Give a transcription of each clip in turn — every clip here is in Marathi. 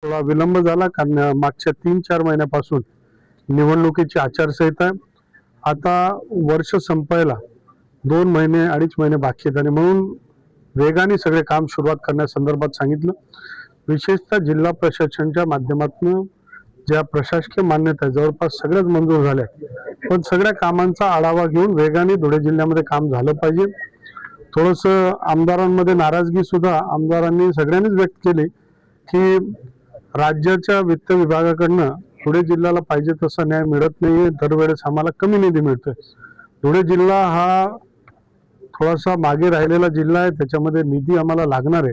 थोडा विलंब झाला कारण मागच्या 3-4 महिन्यापासून निवडणुकीची आचारसंहिता आहे. आता वर्ष संपायला 2 महिने 2.5 महिने बाकी आहेत आणि म्हणून वेगाने सगळे काम सुरुवात करण्यासंदर्भात सांगितलं. विशेषतः जिल्हा प्रशासनाच्या माध्यमातून ज्या प्रशासकीय मान्यता आहे जवळपास सगळ्याच मंजूर झाल्या, पण सगळ्या कामांचा आढावा घेऊन वेगाने धुळे जिल्ह्यामध्ये काम झालं पाहिजे. थोडंसं आमदारांमध्ये नाराजगी सुद्धा आमदारांनी सगळ्यांनीच व्यक्त केली की राज्याच्या वित्त विभागाकडनं धुळे जिल्ह्याला पाहिजे तसा न्याय मिळत नाहीये. दरवेळेस आम्हाला कमी निधी मिळतोय. धुळे जिल्हा हा थोडासा मागे राहिलेला जिल्हा आहे, त्याच्यामध्ये निधी आम्हाला लागणार आहे,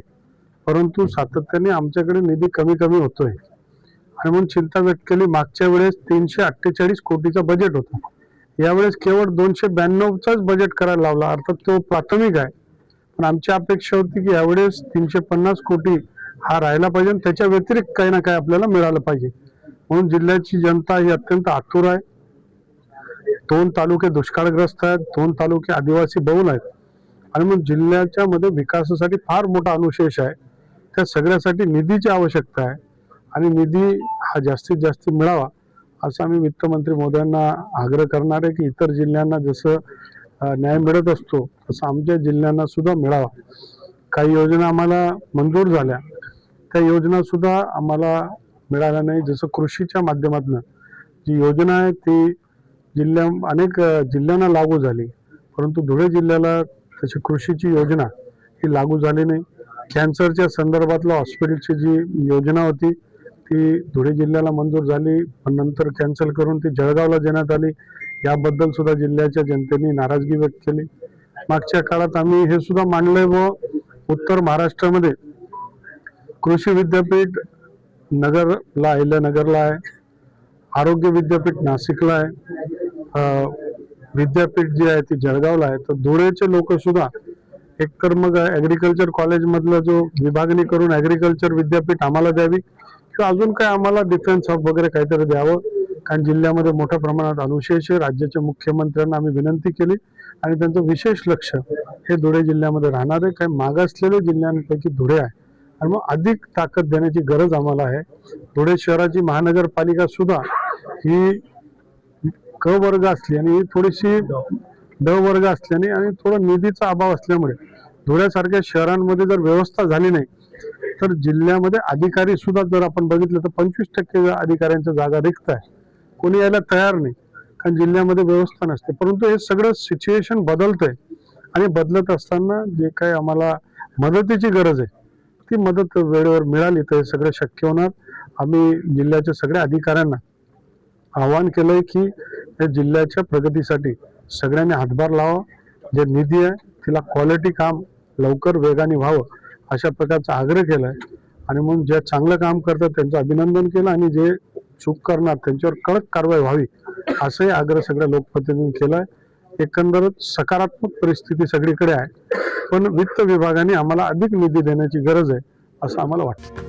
परंतु सातत्याने आमच्याकडे निधी कमी होतोय आणि म्हणून चिंता व्यक्त केली. मागच्या वेळेस 348 कोटीचा बजेट होता, यावेळेस केवळ 292चाच बजेट करायला लावला. अर्थात तो प्राथमिक आहे, पण आमची अपेक्षा होती की यावेळेस 350 कोटी हा राहिला पाहिजे आणि त्याच्या व्यतिरिक्त काही ना काही आपल्याला मिळालं पाहिजे. म्हणून जिल्ह्याची जनता ही अत्यंत आतुर आहे. 2 तालुके दुष्काळग्रस्त आहेत, 2 तालुके आदिवासी बहुल आहेत आणि मग जिल्ह्याच्या मध्ये विकासासाठी फार मोठा अनुशेष आहे. त्या सगळ्यासाठी निधीची आवश्यकता आहे आणि निधी हा जास्तीत जास्त मिळावा असं आम्ही वित्तमंत्री महोदयांना आग्रह करणार आहे की इतर जिल्ह्यांना जसं न्याय मिळत असतो तसं आमच्या जिल्ह्यांना सुद्धा मिळावा. काही योजना आम्हाला मंजूर झाल्या, त्या योजना सुद्धा आम्हाला मिळाल्या नाही. जसं कृषीच्या माध्यमातून जी योजना आहे ती अनेक जिल्ह्यांना लागू झाली, परंतु धुळे जिल्ह्याला त्याची कृषीची योजना ही लागू झाली नाही. कॅन्सरच्या संदर्भातलं हॉस्पिटलची जी योजना होती ती धुळे जिल्ह्याला मंजूर झाली, पण नंतर कॅन्सल करून ती जळगावला देण्यात आली. याबद्दल सुद्धा जिल्ह्याच्या जनतेने नाराजगी व्यक्त केली. मागच्या काळात आम्ही हे सुद्धा मांडलंय व उत्तर महाराष्ट्रामध्ये कृषी विद्यापीठ नगरला अहिल्यानगरला आहे, आरोग्य विद्यापीठ नाशिकला आहे, विद्यापीठ जी आहे ती जळगावला आहे. तर धुळेचे लोक सुद्धा एकतर मग ॲग्रिकल्चर कॉलेजमधला जो विभागणी करून ॲग्रिकल्चर विद्यापीठ आम्हाला द्यावी किंवा अजून काय आम्हाला डिफेन्स हब वगैरे काहीतरी द्यावं, कारण जिल्ह्यामध्ये मोठ्या प्रमाणात अनुशेष आहे. राज्याच्या मुख्यमंत्र्यांना आम्ही विनंती केली आणि त्यांचं विशेष लक्ष हे धुळे जिल्ह्यामध्ये राहणार आहे. काही मागासलेल्या जिल्ह्यांपैकी धुळे आहे आणि मग अधिक ताकद देण्याची गरज आम्हाला आहे. धुळे शहराची महानगरपालिका सुद्धा ही क वर्ग असली आणि थोडीशी ड वर्ग असल्याने आणि थोडा निधीचा अभाव असल्यामुळे धुळ्यासारख्या शहरांमध्ये जर व्यवस्था झाली नाही तर जिल्ह्यामध्ये अधिकारी सुद्धा जर आपण बघितलं तर 25% अधिकाऱ्यांच्या जागा रिक्त आहे, कोणी यायला तयार नाही कारण जिल्ह्यामध्ये व्यवस्था नसते. परंतु हे सगळं सिच्युएशन बदलतंय आणि बदलत असताना जे काही आम्हाला मदतीची गरज आहे ती मदत वेळेवर मिळाली तर हे सगळं शक्य होणार. आम्ही जिल्ह्याच्या सगळ्या अधिकाऱ्यांना आवाहन केलंय की या जिल्ह्याच्या प्रगतीसाठी सगळ्यांनी हातभार लावा. जे निधी आहे तिला क्वालिटी काम लवकर वेगाने व्हावं अशा प्रकारचा आग्रह केलाय आणि मग जे चांगलं काम करतात त्यांचं अभिनंदन केलं आणि जे चूक करणार त्यांच्यावर कडक कारवाई व्हावी असंही आग्रह सगळ्या लोकप्रतिनिधींनी केलाय. एकंदरच सकारात्मक परिस्थिती सगळीकडे आहे, पण वित्त विभागाने आम्हाला अधिक निधी देण्याची गरज आहे असं आम्हाला वाटतं.